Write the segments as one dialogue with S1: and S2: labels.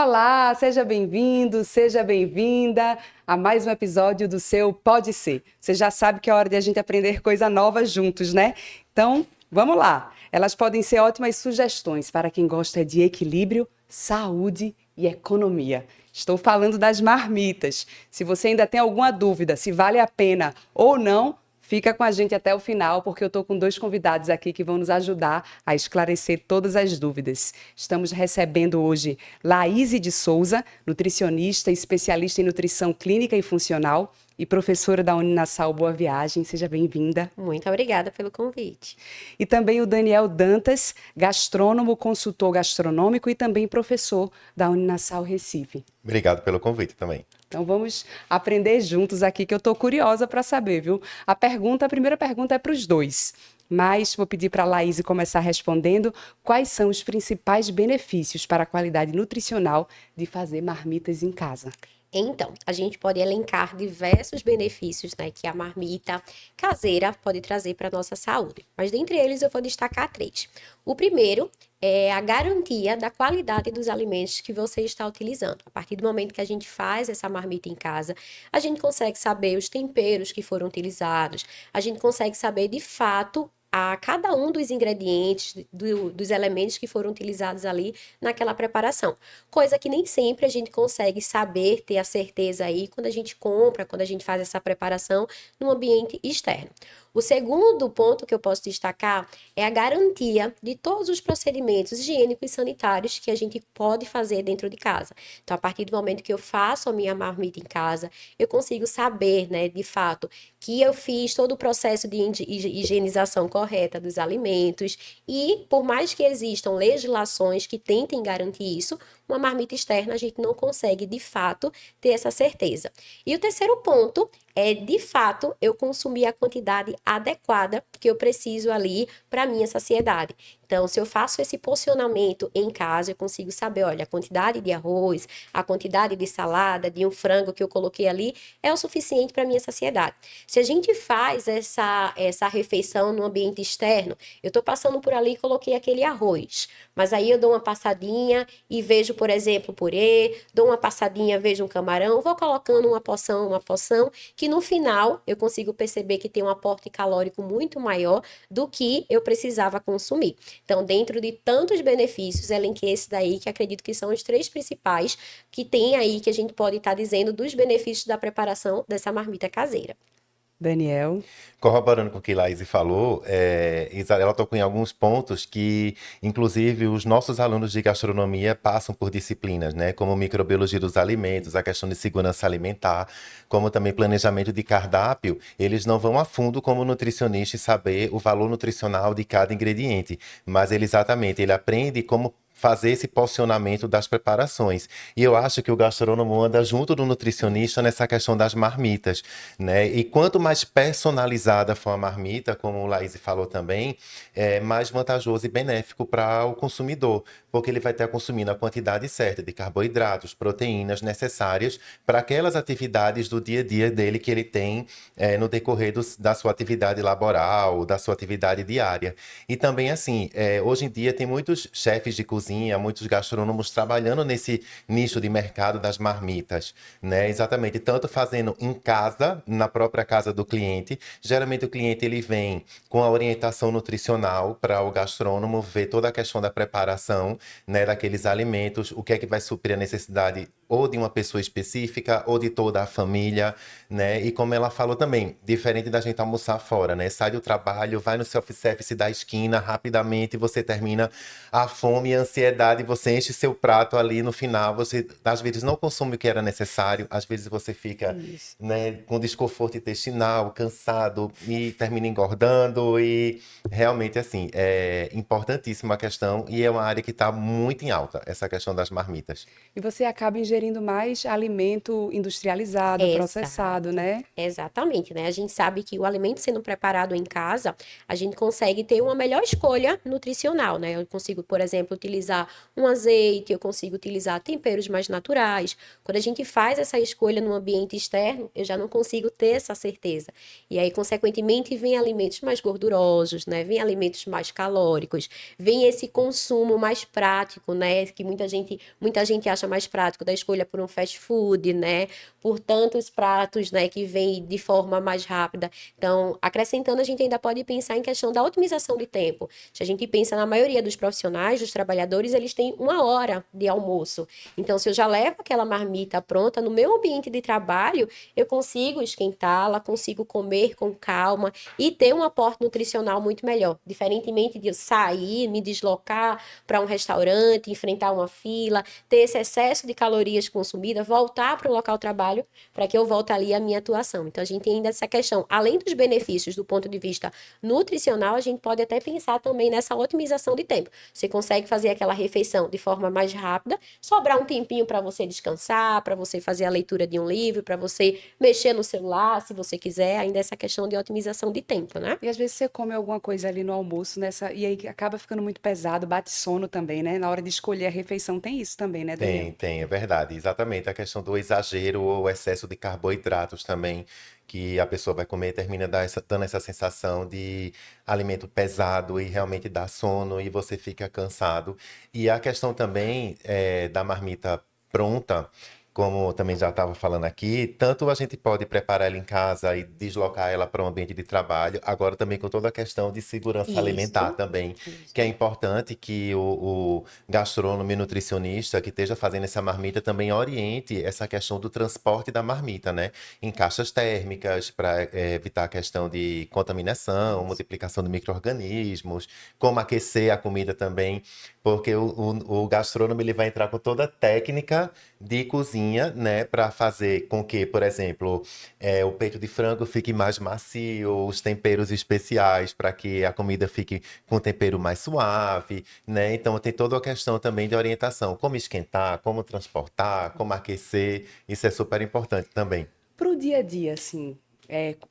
S1: Olá, seja bem-vindo, seja bem-vinda a mais um episódio do seu Pode Ser. Você já sabe que é hora de a gente aprender coisa nova juntos, né? Então, vamos lá. Elas podem ser ótimas sugestões para quem gosta de equilíbrio, saúde e economia. Estou falando das marmitas. Se você ainda tem alguma dúvida se vale a pena ou não, fica com a gente até o final, porque eu estou com dois convidados aqui que vão nos ajudar a esclarecer todas as dúvidas. Estamos recebendo hoje Laíse de Souza, nutricionista, especialista em nutrição clínica e funcional e professora da Uninasal Boa Viagem. Seja bem-vinda.
S2: Muito obrigada pelo convite.
S1: E também o Daniel Dantas, gastrônomo, consultor gastronômico e também professor da Uninasal Recife.
S3: Obrigado pelo convite também.
S1: Então vamos aprender juntos aqui, que eu estou curiosa para saber, viu? A primeira pergunta é para os dois, mas vou pedir para a Laíse começar respondendo quais são os principais benefícios para a qualidade nutricional de fazer marmitas em casa.
S2: Então, a gente pode elencar diversos benefícios, né, que a marmita caseira pode trazer para a nossa saúde. Mas dentre eles eu vou destacar três. O primeiro é a garantia da qualidade dos alimentos que você está utilizando. A partir do momento que a gente faz essa marmita em casa, a gente consegue saber os temperos que foram utilizados, a gente consegue saber de fato a cada um dos ingredientes, dos elementos que foram utilizados ali naquela preparação. Coisa que nem sempre a gente consegue saber, ter a certeza aí quando a gente compra, quando a gente faz essa preparação no ambiente externo. O segundo ponto que eu posso destacar é a garantia de todos os procedimentos higiênicos e sanitários que a gente pode fazer dentro de casa. Então, a partir do momento que eu faço a minha marmita em casa, eu consigo saber, né, de fato, que eu fiz todo o processo de higienização correta dos alimentos e, por mais que existam legislações que tentem garantir isso, uma marmita externa a gente não consegue, de fato, ter essa certeza. E o terceiro ponto é, de fato, eu consumir a quantidade adequada que eu preciso ali para minha saciedade. Então, se eu faço esse porcionamento em casa, eu consigo saber, olha, a quantidade de arroz, a quantidade de salada, de um frango que eu coloquei ali, é o suficiente para minha saciedade. Se a gente faz essa refeição no ambiente externo, eu estou passando por ali e coloquei aquele arroz, mas aí eu dou uma passadinha e vejo, por exemplo, purê, dou uma passadinha, vejo um camarão, vou colocando uma porção, que no final eu consigo perceber que tem um aporte calórico muito maior do que eu precisava consumir. Então, dentro de tantos benefícios, elenquei esse daí, que acredito que são os três principais que tem aí, que a gente pode estar dizendo dos benefícios da preparação dessa marmita caseira.
S1: Daniel.
S3: Corroborando com o que Laís falou, ela tocou em alguns pontos que, inclusive, os nossos alunos de gastronomia passam por disciplinas, né? Como microbiologia dos alimentos, a questão de segurança alimentar, como também planejamento de cardápio. Eles não vão a fundo como nutricionista e saber o valor nutricional de cada ingrediente, mas ele aprende como fazer esse porcionamento das preparações. E eu acho que o gastrônomo anda junto do nutricionista nessa questão das marmitas, né? E quanto mais personalizada for a marmita, como o Laís falou também, é mais vantajoso e benéfico para o consumidor, porque ele vai estar consumindo a quantidade certa de carboidratos, proteínas necessárias para aquelas atividades do dia a dia dele que ele tem no decorrer da sua atividade laboral, da sua atividade diária. E também, assim, hoje em dia tem muitos chefes de cozinha, muitos gastrônomos trabalhando nesse nicho de mercado das marmitas, né? Exatamente, tanto fazendo em casa, na própria casa do cliente. Geralmente o cliente ele vem com a orientação nutricional para o gastrônomo ver toda a questão da preparação, né, daqueles alimentos, o que é que vai suprir a necessidade ou de uma pessoa específica ou de toda a família, né? E como ela falou também, diferente da gente almoçar fora, né? Sai do trabalho, vai no self-service da esquina, rapidamente você termina a fome e a ansiedade, você enche seu prato ali no final, você às vezes não consome o que era necessário, às vezes você fica,
S1: Isso.
S3: né, com desconforto intestinal, cansado e termina engordando e realmente assim, é importantíssima a questão e é uma área que está muito em alta, essa questão das marmitas.
S1: E você acaba ingerindo ingerindo mais alimento industrializado, processado, né?
S2: Exatamente, né? A gente sabe que o alimento sendo preparado em casa, a gente consegue ter uma melhor escolha nutricional, né? Eu consigo, por exemplo, utilizar um azeite, eu consigo utilizar temperos mais naturais. Quando a gente faz essa escolha no ambiente externo, eu já não consigo ter essa certeza. E aí, consequentemente, vem alimentos mais gordurosos, né? Vem alimentos mais calóricos, vem esse consumo mais prático, né? Que muita gente acha mais prático da escolha por um fast food, né? Por tantos pratos, né, que vêm de forma mais rápida. Então, acrescentando, a gente ainda pode pensar em questão da otimização de tempo. Se a gente pensa na maioria dos profissionais, dos trabalhadores, eles têm 1 hora de almoço. Então, se eu já levo aquela marmita pronta no meu ambiente de trabalho, eu consigo esquentá-la, consigo comer com calma e ter um aporte nutricional muito melhor. Diferentemente de eu sair, me deslocar para um restaurante, enfrentar uma fila, ter esse excesso de calorias consumidas, voltar para o local de trabalho para que eu volte ali à minha atuação. Então, a gente tem ainda essa questão, além dos benefícios do ponto de vista nutricional, a gente pode até pensar também nessa otimização de tempo. Você consegue fazer aquela refeição de forma mais rápida, sobrar um tempinho para você descansar, para você fazer a leitura de um livro, para você mexer no celular, se você quiser, ainda essa questão de otimização de tempo, né?
S1: E às vezes você come alguma coisa ali no almoço, e aí acaba ficando muito pesado, bate sono também, né? Na hora de escolher a refeição tem isso também, né, Daniel?
S3: Tem, é verdade. Exatamente. A questão do exagero ou excesso de carboidratos também, que a pessoa vai comer, termina dando essa sensação de alimento pesado e realmente dá sono e você fica cansado. E a questão também da marmita pronta, como também já estava falando aqui, tanto a gente pode preparar ela em casa e deslocar ela para um ambiente de trabalho, agora também com toda a questão de segurança alimentar
S2: Isso,
S3: também, que é
S2: isso.
S3: importante que o gastrônomo e nutricionista que esteja fazendo essa marmita também oriente essa questão do transporte da marmita, né? Em caixas térmicas, para evitar a questão de contaminação,
S1: Isso.
S3: multiplicação de micro-organismos, como aquecer a comida também, porque o gastrônomo ele vai entrar com toda a técnica de cozinha, né, para fazer com que, por exemplo, o peito de frango fique mais macio, os temperos especiais para que a comida fique com tempero mais suave, né? Então tem toda a questão também de orientação, como esquentar, como transportar, como aquecer, isso é super importante também.
S1: Para o dia a dia, assim,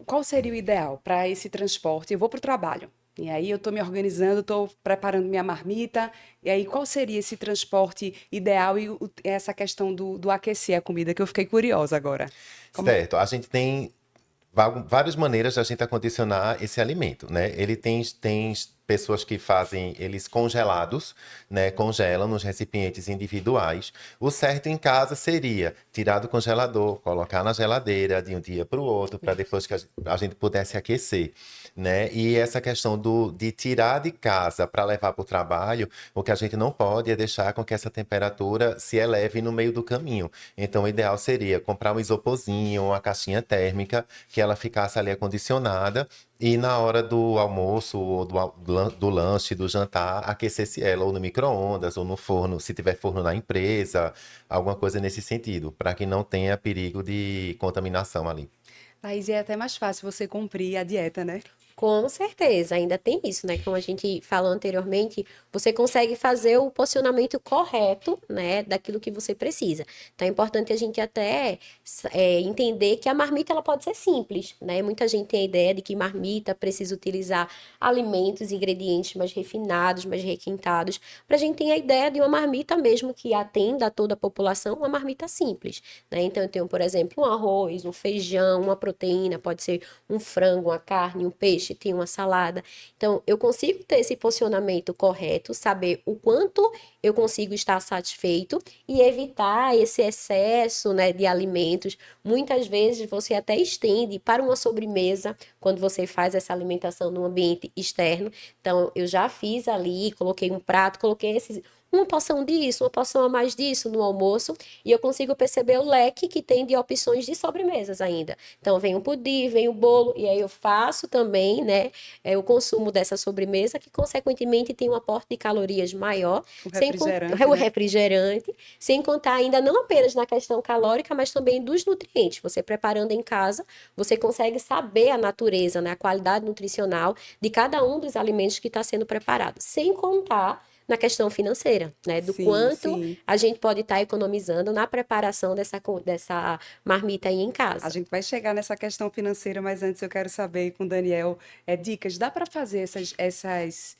S1: qual seria o ideal para esse transporte? Eu vou para o trabalho, e aí eu estou me organizando, estou preparando minha marmita, e aí qual seria esse transporte ideal e essa questão do aquecer a comida, que eu fiquei curiosa agora. Como...
S3: Certo, a gente tem várias maneiras de a gente acondicionar esse alimento, né? Ele tem pessoas que fazem eles congelados, né? Congelam nos recipientes individuais. O certo em casa seria tirar do congelador, colocar na geladeira de um dia para o outro, para depois que a gente pudesse aquecer, né? E essa questão de tirar de casa para levar para o trabalho, o que a gente não pode é deixar com que essa temperatura se eleve no meio do caminho. Então, o ideal seria comprar um isoporzinho, uma caixinha térmica, que ela ficasse ali acondicionada e na hora do almoço, ou do lanche, do jantar, aquecesse ela ou no micro-ondas ou no forno, se tiver forno na empresa, alguma coisa nesse sentido, para que não tenha perigo de contaminação ali.
S1: Thaís, é até mais fácil você cumprir a dieta, né?
S2: Com certeza, ainda tem isso, né? Como a gente falou anteriormente, você consegue fazer o posicionamento correto, né, daquilo que você precisa. Então é importante a gente até entender que a marmita ela pode ser simples, né? Muita gente tem a ideia de que marmita precisa utilizar alimentos, ingredientes mais refinados, mais requintados, para a gente ter a ideia de uma marmita mesmo que atenda a toda a população, uma marmita simples, né? Então eu tenho, por exemplo, um arroz, um feijão, uma proteína, pode ser um frango, uma carne, um peixe, tem uma salada. Então, eu consigo ter esse posicionamento correto, saber o quanto eu consigo estar satisfeito e evitar esse excesso, né, de alimentos. Muitas vezes você até estende para uma sobremesa quando você faz essa alimentação no ambiente externo. Então, eu já fiz ali, coloquei um prato, coloquei uma porção disso, uma porção a mais disso no almoço, e eu consigo perceber o leque que tem de opções de sobremesas ainda. Então, vem o pudim, vem o bolo, e aí eu faço também, né, o consumo dessa sobremesa, que consequentemente tem um aporte de calorias maior,
S1: O
S2: sem
S1: refrigerante,
S2: o
S1: né?
S2: refrigerante, sem contar ainda não apenas na questão calórica, mas também dos nutrientes. Você preparando em casa, você consegue saber a natureza, né, a qualidade nutricional de cada um dos alimentos que está sendo preparado, sem contar na questão financeira, né? Do
S1: Sim,
S2: quanto
S1: sim.
S2: a gente pode estar economizando na preparação dessa marmita aí em
S1: A
S2: casa.
S1: gente vai chegar nessa questão financeira, mas antes eu quero saber com o Daniel, dicas, dá para fazer essas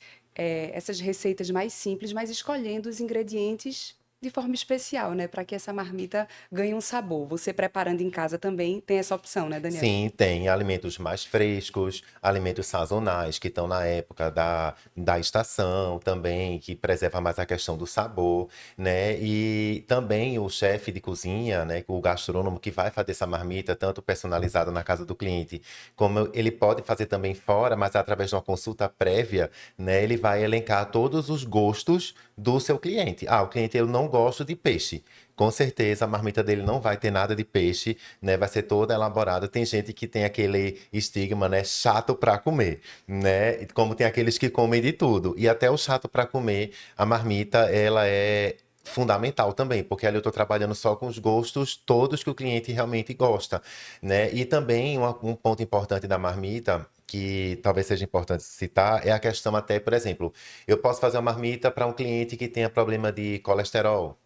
S1: receitas mais simples, mas escolhendo os ingredientes de forma especial, né? Para que essa marmita ganhe um sabor. Você preparando em casa também tem essa opção, né, Daniel?
S3: Sim, tem alimentos mais frescos, alimentos sazonais que estão na época da estação também, que preserva mais a questão do sabor, né? E também o chefe de cozinha, né, o gastrônomo que vai fazer essa marmita, tanto personalizada na casa do cliente, como ele pode fazer também fora, mas através de uma consulta prévia, né, ele vai elencar todos os gostos do seu cliente. Ah, o cliente eu não gosto de peixe. Com certeza a marmita dele não vai ter nada de peixe, né? Vai ser toda elaborada. Tem gente que tem aquele estigma, né? Chato para comer, né? Como tem aqueles que comem de tudo. E até o chato para comer, a marmita, ela é fundamental também, porque ali eu estou trabalhando só com os gostos todos que o cliente realmente gosta, né? E também um ponto importante da marmita, que talvez seja importante citar, é a questão até, por exemplo, eu posso fazer uma marmita para um cliente que tenha problema de colesterol,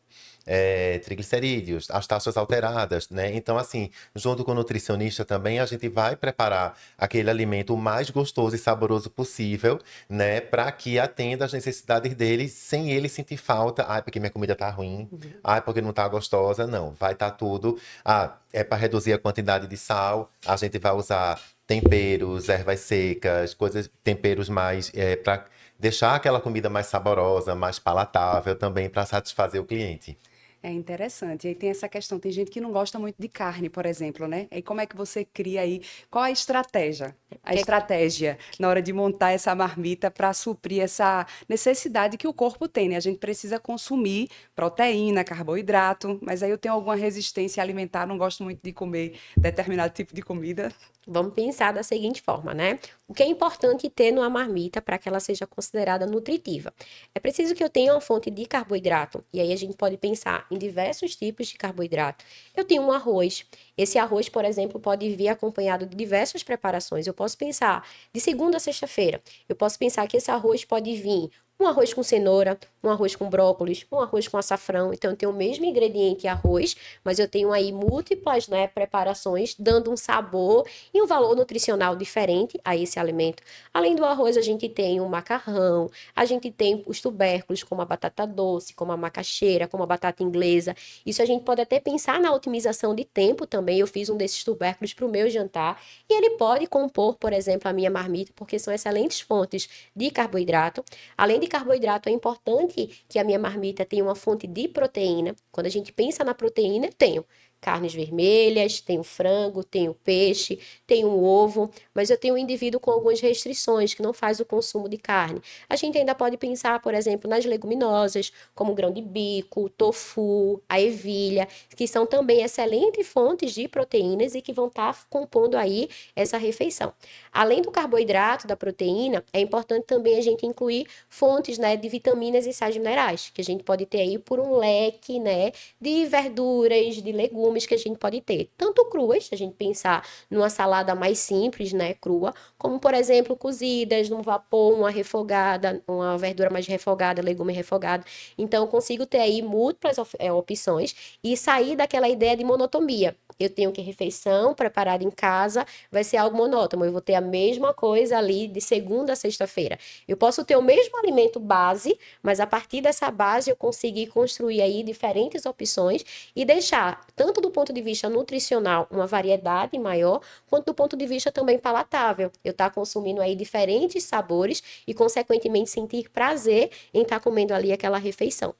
S3: triglicerídeos, as taxas alteradas, né? Então, assim, junto com o nutricionista também, a gente vai preparar aquele alimento o mais gostoso e saboroso possível, né? Para que atenda às necessidades dele sem ele sentir falta. Ai, porque minha comida tá ruim. Ai, porque não tá gostosa. Não, vai estar tudo. Ah, é para reduzir a quantidade de sal, a gente vai usar temperos, ervas secas, coisas, temperos mais para deixar aquela comida mais saborosa, mais palatável também para satisfazer o cliente.
S1: É interessante. E aí tem essa questão, tem gente que não gosta muito de carne, por exemplo, né? E como é que você cria aí? Qual a estratégia? A
S2: Que-
S1: estratégia na hora de montar essa marmita para suprir essa necessidade que o corpo tem, né? A gente precisa consumir proteína, carboidrato, mas aí eu tenho alguma resistência alimentar, não gosto muito de comer determinado tipo de comida.
S2: Vamos pensar da seguinte forma, né? O que é importante ter numa marmita para que ela seja considerada nutritiva? É preciso que eu tenha uma fonte de carboidrato, e aí a gente pode pensar em diversos tipos de carboidrato. Eu tenho um arroz. Esse arroz, por exemplo, pode vir acompanhado de diversas preparações. Eu posso pensar de segunda a sexta-feira. Eu posso pensar que esse arroz pode vir um arroz com cenoura, um arroz com brócolis, um arroz com açafrão. Então, eu tenho o mesmo ingrediente arroz, mas eu tenho aí múltiplas, né, preparações, dando um sabor e um valor nutricional diferente a esse alimento. Além do arroz, a gente tem o macarrão, a gente tem os tubérculos, como a batata doce, como a macaxeira, como a batata inglesa. Isso a gente pode até pensar na otimização de tempo também. Eu fiz um desses tubérculos para o meu jantar e ele pode compor, por exemplo, a minha marmita, porque são excelentes fontes de carboidrato. Além de carboidrato, é importante que a minha marmita tenha uma fonte de proteína. Quando a gente pensa na proteína, eu tenho carnes vermelhas, tenho frango, tenho peixe, tenho ovo, mas eu tenho um indivíduo com algumas restrições que não faz o consumo de carne. A gente ainda pode pensar, por exemplo, nas leguminosas, como o grão de bico, o tofu, a ervilha, que são também excelentes fontes de proteínas e que vão estar compondo aí essa refeição. Além do carboidrato, da proteína, é importante também a gente incluir fontes, né, de vitaminas e sais minerais, que a gente pode ter aí por um leque, né, de verduras, de legumes que a gente pode ter, tanto cruas, se a gente pensar numa salada mais simples, né, crua, como, por exemplo, cozidas, num vapor, uma refogada, uma verdura mais refogada, legume refogado. Então, eu consigo ter aí múltiplas opções e sair daquela ideia de monotonia. Eu tenho que refeição preparada em casa vai ser algo monótono. Eu vou ter a mesma coisa ali de segunda a sexta-feira. Eu posso ter o mesmo alimento base, mas a partir dessa base eu conseguir construir aí diferentes opções e deixar, tanto do ponto de vista nutricional, uma variedade maior, quanto do ponto de vista também palatável. Eu estar consumindo aí diferentes sabores e, consequentemente, sentir prazer em estar comendo ali aquela refeição.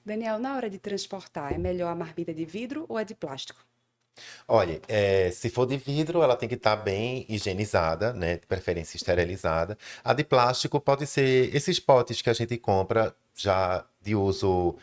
S1: Daniel, na hora de transportar, é melhor a marmita de vidro ou a de plástico?
S3: Olha, se for de vidro, ela tem que estar bem higienizada, né? De preferência esterilizada. A de plástico pode ser esses potes que a gente compra já de uso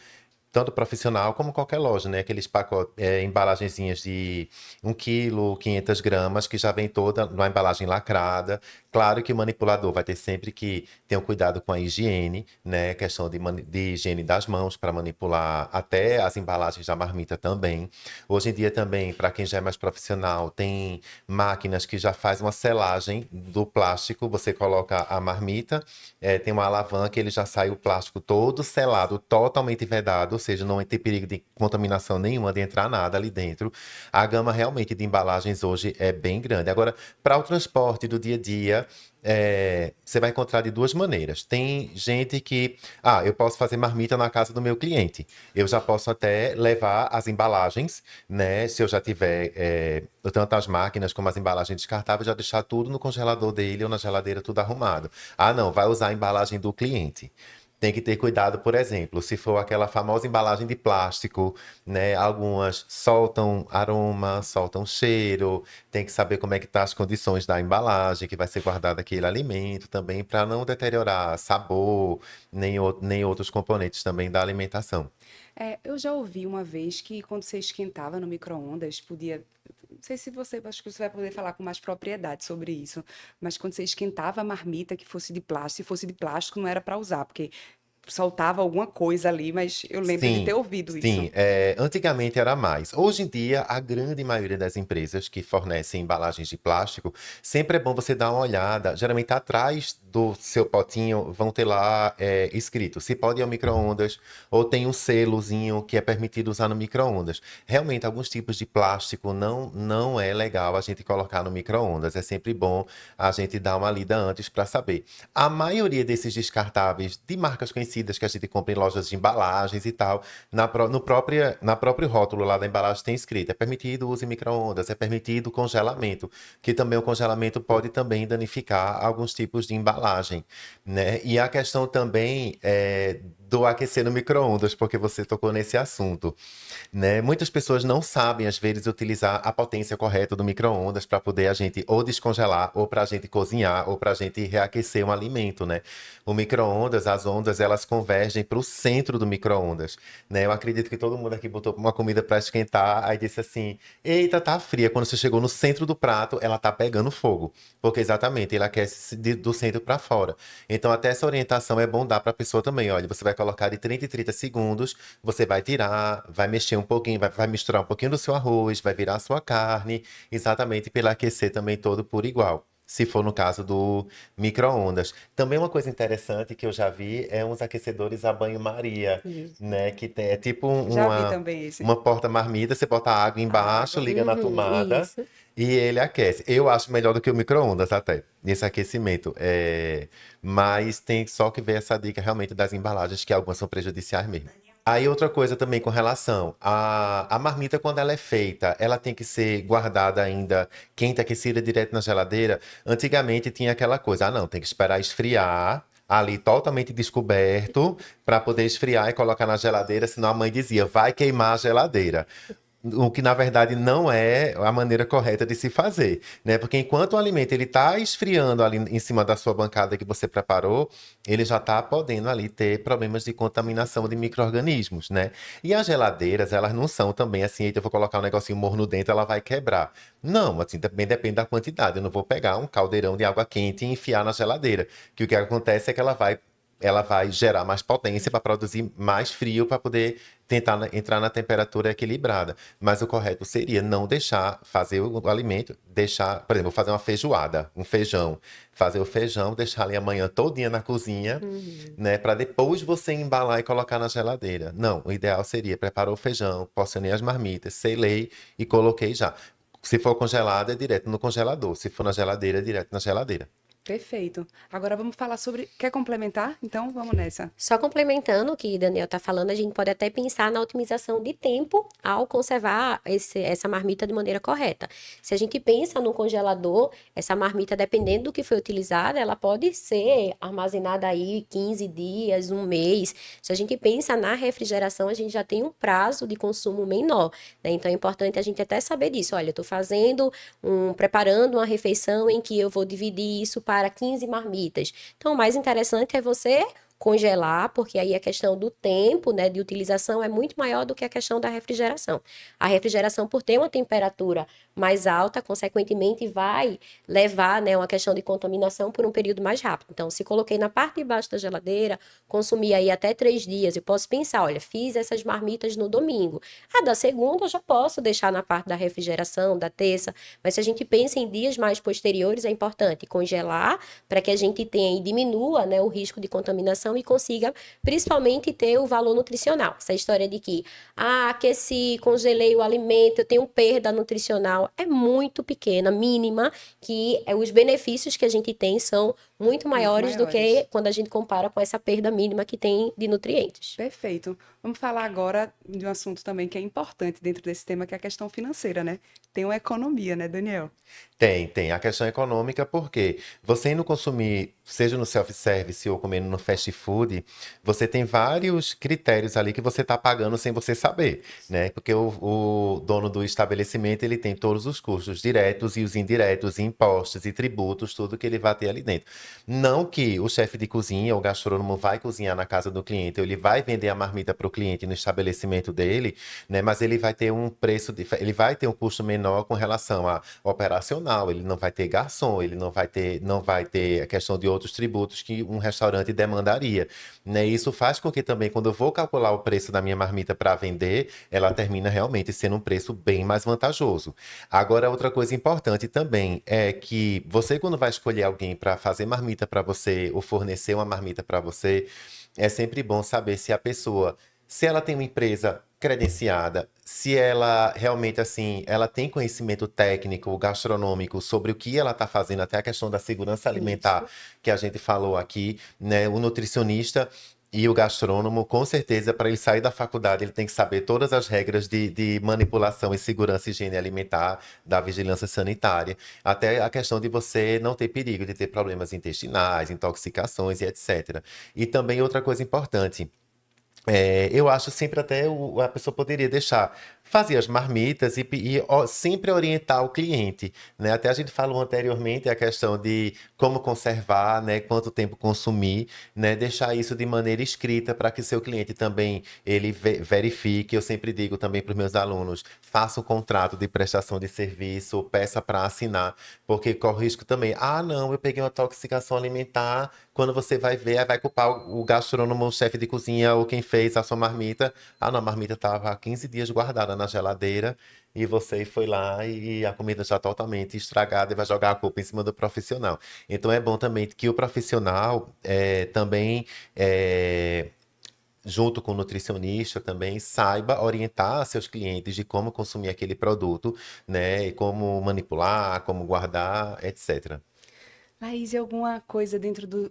S3: tanto profissional como qualquer loja, né? Aqueles pacotes, embalagenzinhas de 1 quilo, 500 gramas, que já vem toda numa embalagem lacrada. Claro que o manipulador vai ter sempre que ter um cuidado com a higiene, né? Questão de higiene das mãos para manipular até as embalagens da marmita também. Hoje em dia também, para quem já é mais profissional, tem máquinas que já faz uma selagem do plástico. Você coloca a marmita, tem uma alavanca, ele já sai o plástico todo selado, totalmente vedado, ou seja, não tem perigo de contaminação nenhuma, de entrar nada ali dentro. A gama realmente de embalagens hoje é bem grande. Agora, para o transporte do dia a dia, você vai encontrar de duas maneiras. Tem gente que, eu posso fazer marmita na casa do meu cliente. Eu já posso até levar as embalagens, né? Se eu já tiver tanto as máquinas como as embalagens descartáveis, já deixar tudo no congelador dele ou na geladeira, tudo arrumado. Ah, não, vai usar a embalagem do cliente. Tem que ter cuidado, por exemplo, se for aquela famosa embalagem de plástico, né? Algumas soltam aroma, soltam cheiro, tem que saber como é que tá as condições da embalagem, que vai ser guardado aquele alimento também, para não deteriorar sabor, nem outros componentes também da alimentação.
S1: Eu já ouvi uma vez que quando você esquentava no micro-ondas, podia. Não sei se você. Acho que você vai poder falar com mais propriedade sobre isso. Mas quando você esquentava a marmita que fosse de plástico, se fosse de plástico, não era para usar, porque soltava alguma coisa ali, mas eu lembro de ter
S3: Sim,
S1: ouvido isso.
S3: sim. Antigamente era mais. Hoje em dia, a grande maioria das empresas que fornecem embalagens de plástico, sempre é bom você dar uma olhada. Geralmente, atrás do seu potinho vão ter lá escrito se pode ir ao micro-ondas ou tem um selozinho que é permitido usar no micro-ondas. Realmente, alguns tipos de plástico não é legal a gente colocar no micro-ondas. É sempre bom a gente dar uma lida antes para saber. A maioria desses descartáveis de marcas conhecidas que a gente compra em lojas de embalagens e tal, na próprio rótulo lá da embalagem tem escrito, é permitido o uso em micro-ondas, é permitido o congelamento, que também o congelamento pode também danificar alguns tipos de embalagem, né? E a questão também do aquecer no micro-ondas, porque você tocou nesse assunto, né? Muitas pessoas não sabem, às vezes, utilizar a potência correta do micro-ondas para poder a gente ou descongelar, ou para a gente cozinhar, ou para a gente reaquecer um alimento, né? O micro-ondas, as ondas, elas convergem para o centro do micro-ondas, né? Eu acredito que todo mundo aqui botou uma comida para esquentar, aí disse assim: eita, tá fria. Quando você chegou no centro do prato, ela tá pegando fogo, porque exatamente ele aquece do centro para fora. Então, até essa orientação é bom dar para a pessoa também. Olha, você vai colocar de 30 em 30 segundos, você vai tirar, vai mexer um pouquinho, vai misturar um pouquinho do seu arroz, vai virar a sua carne, exatamente para ele aquecer também todo por igual. Se for no caso do micro-ondas. Também uma coisa interessante que eu já vi é uns aquecedores a banho-maria,
S2: Isso.
S3: né? Que é tipo
S1: Já vi também esse.
S3: uma porta-marmita, você bota a água
S1: A
S3: embaixo,
S1: água.
S3: liga na tomada
S2: Isso.
S3: e ele aquece. Eu acho melhor do que o micro-ondas até, esse aquecimento. Mas tem só que ver essa dica realmente das embalagens, que algumas são prejudiciais mesmo. Aí outra coisa também com relação a marmita, quando ela é feita, ela tem que ser guardada ainda quente, aquecida direto na geladeira. Antigamente tinha aquela coisa, não, tem que esperar esfriar ali totalmente descoberto para poder esfriar e colocar na geladeira, senão a mãe dizia, vai queimar a geladeira. O que na verdade não é a maneira correta de se fazer, né? Porque enquanto o alimento ele está esfriando ali em cima da sua bancada que você preparou, ele já está podendo ali ter problemas de contaminação de micro-organismos, né? E as geladeiras, elas não são também assim, eita, eu vou colocar um negocinho morno dentro, ela vai quebrar. Não, assim, também depende da quantidade. Eu não vou pegar um caldeirão de água quente e enfiar na geladeira, que o que acontece é que ela vai gerar mais potência para produzir mais frio para poder tentar entrar na temperatura equilibrada. Mas o correto seria não deixar fazer o alimento, deixar, por exemplo, fazer uma feijoada, um feijão, fazer o feijão, deixar ali amanhã todinha na cozinha,
S2: Uhum.
S3: né, para depois você embalar e colocar na geladeira. Não, o ideal seria preparar o feijão, porcionei as marmitas, selei e coloquei já. Se for congelado, é direto no congelador. Se for na geladeira, é direto na geladeira.
S1: Perfeito. Agora vamos falar sobre. Quer complementar? Então vamos nessa.
S2: Só complementando o que o Daniel está falando, a gente pode até pensar na otimização de tempo ao conservar essa marmita de maneira correta. Se a gente pensa no congelador, essa marmita, dependendo do que foi utilizada, ela pode ser armazenada aí 15 dias, um mês. Se a gente pensa na refrigeração, a gente já tem um prazo de consumo menor, né? Então é importante a gente até saber disso. Olha, eu estou preparando uma refeição em que eu vou dividir isso para 15 marmitas. Então, o mais interessante é você congelar, porque aí a questão do tempo, né, de utilização é muito maior do que a questão da refrigeração. A refrigeração, por ter uma temperatura mais alta, consequentemente vai levar, né, uma questão de contaminação por um período mais rápido. Então, se coloquei na parte de baixo da geladeira, consumi aí até 3 dias, eu posso pensar, olha, fiz essas marmitas no domingo. A da segunda eu já posso deixar na parte da refrigeração, da terça, mas se a gente pensa em dias mais posteriores, é importante congelar para que a gente tenha e diminua, né, o risco de contaminação e consiga principalmente ter o valor nutricional. Essa história de que, aqueci, congelei o alimento, eu tenho perda nutricional, é muito pequena, mínima, que os benefícios que a gente tem são muito maiores do que quando a gente compara com essa perda mínima que tem de nutrientes.
S1: Perfeito. Vamos falar agora de um assunto também que é importante dentro desse tema, que é a questão financeira, né? Tem uma economia, né, Daniel?
S3: Tem. A questão econômica, porque você indo consumir, seja no self-service ou comendo no fast food, você tem vários critérios ali que você está pagando sem você saber, né? Porque o dono do estabelecimento, ele tem todos os custos diretos e os indiretos, impostos e tributos, tudo que ele vai ter ali dentro. Não que o chefe de cozinha, o gastrônomo, vai cozinhar na casa do cliente, ou ele vai vender a marmita para o cliente no estabelecimento dele, né? Mas ele vai ter um preço, ele vai ter um custo menor com relação a operacional, ele não vai ter garçom, ele não vai ter a questão de outros tributos que um restaurante demandaria, né? Isso faz com que também, quando eu vou calcular o preço da minha marmita para vender, ela termina realmente sendo um preço bem mais vantajoso. Agora, outra coisa importante também é que você, quando vai escolher alguém para fazer marmita para você ou fornecer uma marmita para você, é sempre bom saber se a pessoa, se ela tem uma empresa credenciada, se ela realmente, assim, ela tem conhecimento técnico, gastronômico sobre o que ela está fazendo, até a questão da segurança alimentar que a gente falou aqui, né? O nutricionista e o gastrônomo, com certeza, para ele sair da faculdade, ele tem que saber todas as regras de manipulação e segurança e higiene alimentar, da vigilância sanitária, até a questão de você não ter perigo de ter problemas intestinais, intoxicações e etc. E também outra coisa importante, eu acho sempre até a pessoa poderia deixar fazer as marmitas e sempre orientar o cliente, né? Até a gente falou anteriormente a questão de como conservar, né? Quanto tempo consumir, né? Deixar isso de maneira escrita para que seu cliente também ele verifique. Eu sempre digo também para os meus alunos, faça o contrato de prestação de serviço, peça para assinar, porque corre o risco também. Ah, não, eu peguei uma intoxicação alimentar. Quando você vai ver, aí vai culpar o gastrônomo, o chefe de cozinha ou quem fez a sua marmita. Ah, não, a marmita estava há 15 dias guardada na geladeira e você foi lá e a comida já totalmente estragada e vai jogar a culpa em cima do profissional. Então é bom também que o profissional também, junto com o nutricionista também, saiba orientar seus clientes de como consumir aquele produto, né? E como manipular, como guardar, etc.
S1: Laís, e alguma coisa dentro do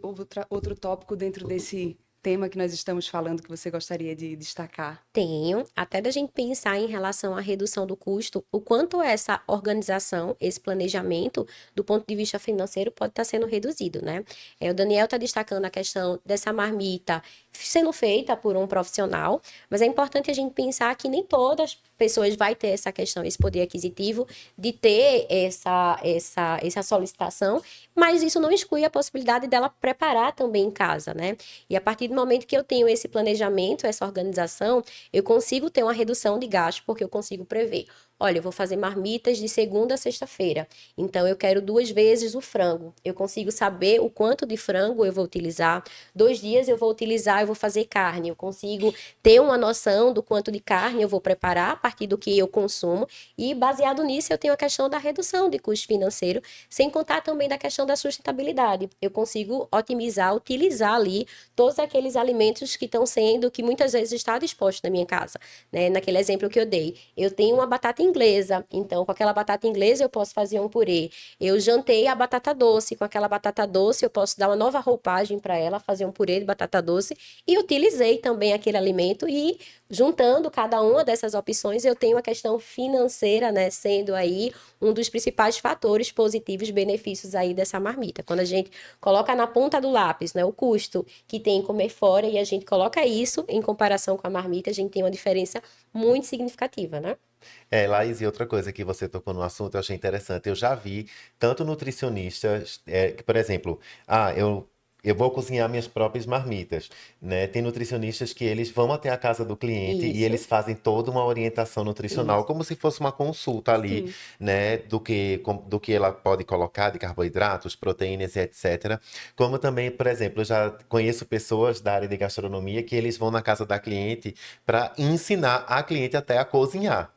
S1: outro tópico dentro desse tema que nós estamos falando que você gostaria de destacar?
S2: Tenho, até da gente pensar em relação à redução do custo, o quanto essa organização, esse planejamento, do ponto de vista financeiro, pode estar sendo reduzido, né? O Daniel está destacando a questão dessa marmita sendo feita por um profissional, mas é importante a gente pensar que nem todas as pessoas vai ter essa questão, esse poder aquisitivo de ter essa solicitação, mas isso não exclui a possibilidade dela preparar também em casa, né? E a partir do momento que eu tenho esse planejamento, essa organização, eu consigo ter uma redução de gasto, porque eu consigo prever. Olha, eu vou fazer marmitas de segunda a sexta-feira. Então, eu quero 2 vezes o frango. Eu consigo saber o quanto de frango eu vou utilizar. 2 dias eu vou utilizar, eu vou fazer carne. Eu consigo ter uma noção do quanto de carne eu vou preparar a partir do que eu consumo. E, baseado nisso, eu tenho a questão da redução de custo financeiro, sem contar também da questão da sustentabilidade. Eu consigo otimizar, utilizar ali todos aqueles alimentos que estão sendo, que muitas vezes está disposto na minha casa, né? Naquele exemplo que eu dei. Eu tenho uma batata inglesa, então com aquela batata inglesa eu posso fazer um purê. Eu jantei a batata doce, com aquela batata doce eu posso dar uma nova roupagem para ela, fazer um purê de batata doce e utilizei também aquele alimento e juntando cada uma dessas opções eu tenho a questão financeira, né, sendo aí um dos principais fatores positivos, benefícios aí dessa marmita. Quando a gente coloca na ponta do lápis, né, o custo que tem em comer fora e a gente coloca isso em comparação com a marmita, a gente tem uma diferença muito significativa, né?
S3: Laís, e outra coisa que você tocou no assunto, eu achei interessante. Eu já vi tanto nutricionistas, que, por exemplo, eu eu vou cozinhar minhas próprias marmitas, né? Tem nutricionistas que eles vão até a casa do cliente e
S2: Isso,
S3: eles fazem toda uma orientação nutricional,
S2: isso.
S3: como se fosse uma consulta ali,
S1: Sim.
S3: né? Do que ela pode colocar de carboidratos, proteínas e etc. Como também, por exemplo, eu já conheço pessoas da área de gastronomia que eles vão na casa da cliente para ensinar a cliente até a cozinhar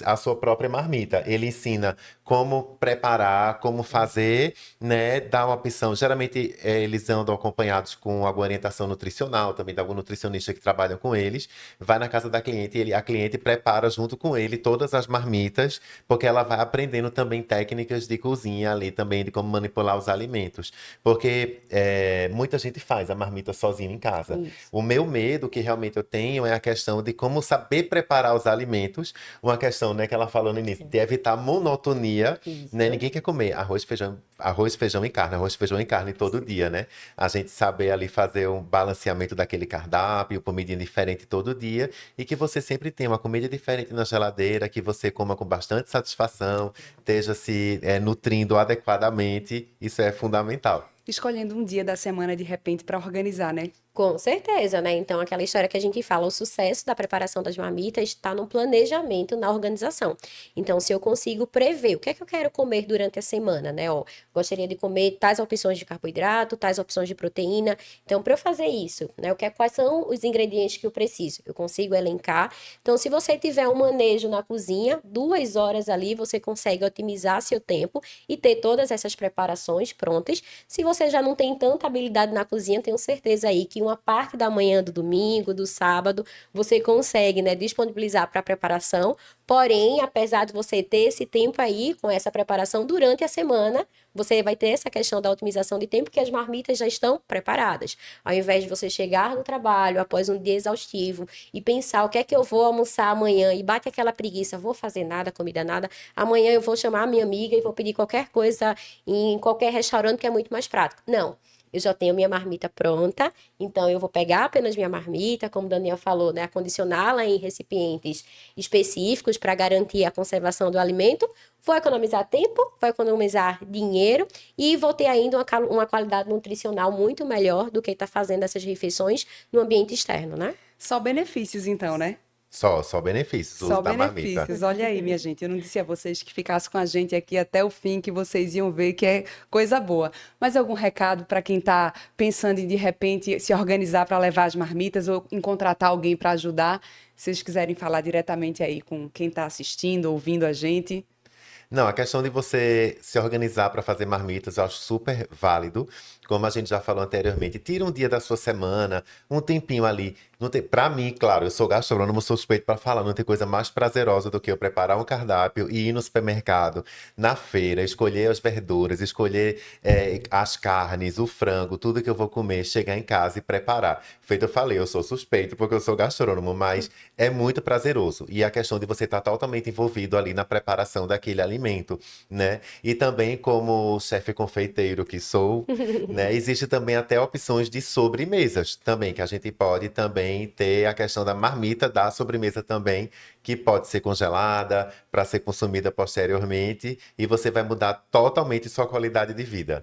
S3: a sua própria marmita. Ele ensina como preparar, como fazer, né? Dá uma opção. Geralmente eles andam acompanhados com alguma orientação nutricional, também de algum nutricionista que trabalha com eles. Vai na casa da cliente e a cliente prepara junto com ele todas as marmitas, porque ela vai aprendendo também técnicas de cozinha ali, também de como manipular os alimentos. Porque muita gente faz a marmita sozinha em casa.
S2: Isso.
S3: O meu medo que realmente eu tenho é a questão de como saber preparar os alimentos, uma questão, né, que ela falou no início, de evitar a monotonia, né?
S2: Isso.
S3: Ninguém quer comer arroz, feijão e carne, arroz, feijão e carne todo dia, né? A gente saber ali fazer um balanceamento daquele cardápio, comidinha diferente todo dia, e que você sempre tenha uma comida diferente na geladeira, que você coma com bastante satisfação, esteja se nutrindo adequadamente, isso é fundamental.
S1: Escolhendo um dia da semana de repente para organizar, né?
S2: Com certeza, né? Então, aquela história que a gente fala, o sucesso da preparação das marmitas está no planejamento, na organização. Então, se eu consigo prever o que é que eu quero comer durante a semana, né? Ó, gostaria de comer tais opções de carboidrato, tais opções de proteína. Então, para eu fazer isso, né? Quais são os ingredientes que eu preciso? Eu consigo elencar. Então, se você tiver um manejo na cozinha, 2 horas ali, você consegue otimizar seu tempo e ter todas essas preparações prontas. Se você já não tem tanta habilidade na cozinha, tenho certeza aí que uma parte da manhã do domingo, do sábado, você consegue, né, disponibilizar para preparação. Porém, apesar de você ter esse tempo aí com essa preparação durante a semana, você vai ter essa questão da otimização de tempo que as marmitas já estão preparadas. Ao invés de você chegar no trabalho após um dia exaustivo e pensar o que é que eu vou almoçar amanhã e bate aquela preguiça, vou fazer nada, comida nada, amanhã eu vou chamar a minha amiga e vou pedir qualquer coisa em qualquer restaurante que é muito mais prático. Não. Eu já tenho minha marmita pronta, então eu vou pegar apenas minha marmita, como o Daniel falou, né, acondicioná-la em recipientes específicos para garantir a conservação do alimento. Vou economizar tempo, vou economizar dinheiro e vou ter ainda uma qualidade nutricional muito melhor do que estar fazendo essas refeições no ambiente externo, né?
S1: Só benefícios, então, né?
S3: Só benefícios, o
S1: Só
S3: uso da marmita.
S1: benefícios. Olha aí, minha gente. Eu não disse a vocês que ficassem com a gente aqui até o fim, que vocês iam ver que é coisa boa. Mas algum recado para quem está pensando em, de repente, se organizar para levar as marmitas ou em contratar alguém para ajudar? Se vocês quiserem falar diretamente aí com quem está assistindo, ouvindo a gente.
S3: Não, a questão de você se organizar para fazer marmitas eu acho super válido. Como a gente já falou anteriormente, tira um dia da sua semana, um tempinho ali. Não tem, para mim, claro, eu sou gastrônomo, sou suspeito para falar, não tem coisa mais prazerosa do que eu preparar um cardápio e ir no supermercado, na feira, escolher as verduras, escolher as carnes, o frango, tudo que eu vou comer, chegar em casa e preparar. Feito eu falei, eu sou suspeito porque eu sou gastrônomo, mas é muito prazeroso. E a questão de você estar totalmente envolvido ali na preparação daquele alimento, né? E também como chefe confeiteiro que sou, né? Existe também até opções de sobremesas também, que a gente pode também ter a questão da marmita da sobremesa também, que pode ser congelada para ser consumida posteriormente, e você vai mudar totalmente sua qualidade de vida.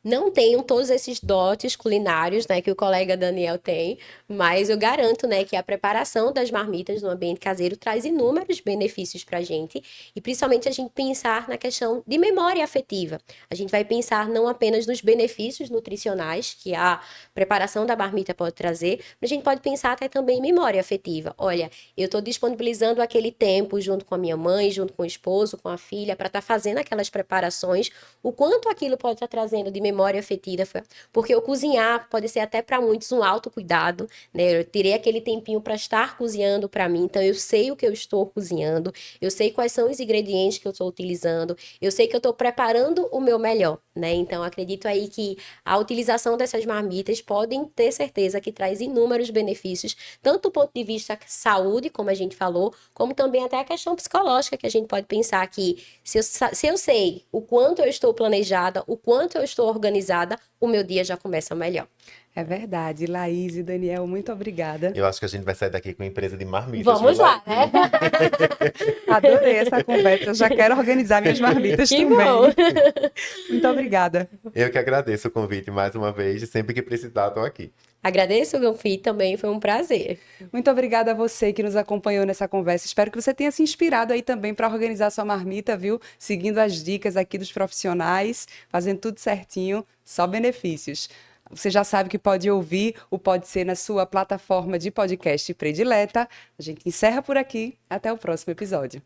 S2: Não tenho todos esses dotes culinários, né, que o colega Daniel tem, mas eu garanto, né, que a preparação das marmitas no ambiente caseiro traz inúmeros benefícios para a gente, e principalmente a gente pensar na questão de memória afetiva. A gente vai pensar não apenas nos benefícios nutricionais que a preparação da marmita pode trazer, mas a gente pode pensar até também em memória afetiva. Olha, eu estou disponibilizando aquele tempo junto com a minha mãe, junto com o esposo, com a filha, para estar fazendo aquelas preparações, o quanto aquilo pode estar trazendo de memória afetiva, porque o cozinhar pode ser até para muitos um autocuidado, né? Eu tirei aquele tempinho para estar cozinhando para mim, então eu sei o que eu estou cozinhando, eu sei quais são os ingredientes que eu estou utilizando, eu sei que eu estou preparando o meu melhor, né? Então acredito aí que a utilização dessas marmitas podem ter certeza que traz inúmeros benefícios, tanto do ponto de vista saúde, como a gente falou, como também até a questão psicológica, que a gente pode pensar que se eu sei o quanto eu estou planejada, o quanto eu estou organizada, o meu dia já começa melhor.
S1: É verdade. Laís e Daniel, muito obrigada.
S3: Eu acho que a gente vai sair daqui com uma empresa de marmitas.
S2: Vamos
S3: viu,
S2: lá,
S3: Laís?
S2: né?
S1: Adorei essa conversa. Eu já quero organizar minhas marmitas
S2: Que
S1: também.
S2: bom.
S1: Muito obrigada.
S3: Eu que agradeço o convite mais uma vez e sempre que precisar, estou aqui.
S2: Agradeço, Ganfi, também foi um prazer.
S1: Muito obrigada a você que nos acompanhou nessa conversa. Espero que você tenha se inspirado aí também para organizar sua marmita, viu? Seguindo as dicas aqui dos profissionais, fazendo tudo certinho, só benefícios. Você já sabe que pode ouvir o Pode Ser na sua plataforma de podcast predileta. A gente encerra por aqui. Até o próximo episódio.